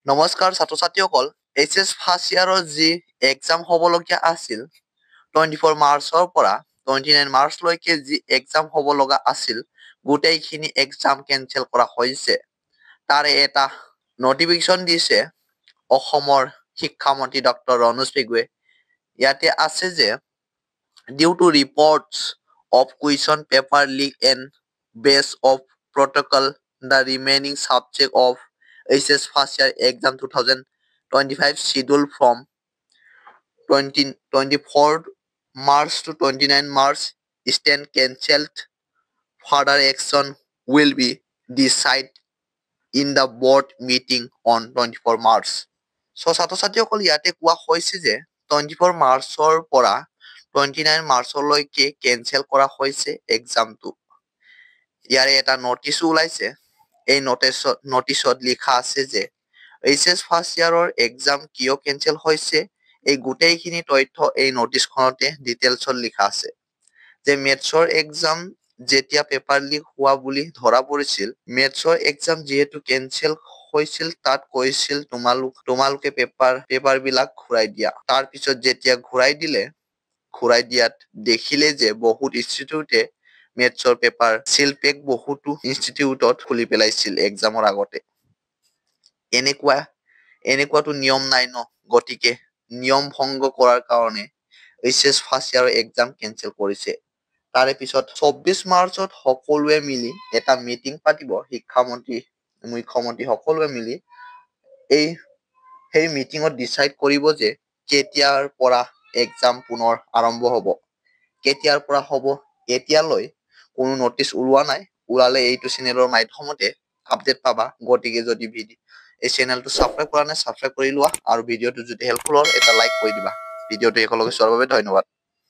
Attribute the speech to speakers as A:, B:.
A: নমস্কাৰ ছাত্ৰ ছাত্ৰীসকল এইচএছ ফাৰ্ষ্ট ইয়াৰৰ যি এক্সাম হ'বলগীয়া আছিল 24 মাৰ্চৰ পৰা 29 মাৰ্চলৈকে যি এক্সাম হ'ব লগা আছিল গোটেইখিনি এক্সাম কেনচেল কৰা হৈছে তাৰে এটা নটিফিকেশ্যন দিছে অসমৰ শিক্ষামন্ত্ৰী ডক্টৰ ৰণোজ পেগুৱে ইয়াতে আছে যে due to reports of question paper leak and breach of protocol the remaining subject of HS first year exam 2025 scheduled from 24 March to 29 March stand cancelled. Further action will be decided in the board meeting on 24 March. So ছাত্ৰ ছাত্ৰীসকল ইয়াতে কোৱা হৈছে যে 24 মাৰ্চৰ পৰা 29 মাৰ্চলৈকে cancel কৰা হৈছে এক্সামটো ইয়াৰে এটা নটিছ ওলাইছে এই নটিছত লিখা আছে যে এইচএছ ফাৰ্ষ্ট ইয়াৰৰ এক্সাম কিয় কেনচেল হৈছে এই গোটেইখিনি তথ্য এই নটিছখনতে ডিটেইলছত লিখা আছে যে মেথছৰ এক্সাম যেতিয়া পেপাৰ লিক হোৱা বুলি ধৰা পৰিছিল মেথছৰ এক্সাম যেহেতু কেনচেল হৈছিল তাত কৈছিল তোমালোকে পেপাৰ বিলাক ঘূৰাই দিয়া তাৰ পিছত যেতিয়া ঘূৰাই দিয়াত দেখিলে যে বহুত ইনষ্টিটিউটে মেথছৰ পেপাৰ সিল পেক বহুতো ইনষ্টিটিউটত খুলি পেলাইছিল এক্সামৰ আগতে এনেকুৱাটো নিয়ম নাই ন গতিকে নিয়ম ভংগ কৰাৰ কাৰণে এইচএছ ফাৰ্ষ্ট ইয়াৰৰ এক্সাম কেনচেল কৰিছে তাৰে পিছত 24 মাৰ্চত সকলোৱে মিলি এটা মিটিং পাতিব শিক্ষামন্ত্ৰী মুখ্যমন্ত্ৰী সকলোৱে মিলি সেই মিটিঙত ডিসাইড কৰিব যে কেতিয়াৰ পৰা এক্সাম পুনৰ আৰম্ভ হ'ব কেতিয়াৰ পৰা হ'ব এতিয়ালৈ কোনো নটিছ ওলোৱা নাই ওলালে এইটো চেনেলৰ মাধ্যমতে আপডেট পাবা গতিকে যদি এই চেনেলটো সাবস্ক্ৰাইব কৰা নাই সাবস্ক্ৰাইব কৰি লোৱা আৰু ভিডিঅটো যদি হেল্পফুল হয় এটা লাইক কৰি দিবা ভিডিঅটো একেলগে চোৱাৰ বাবে ধন্যবাদ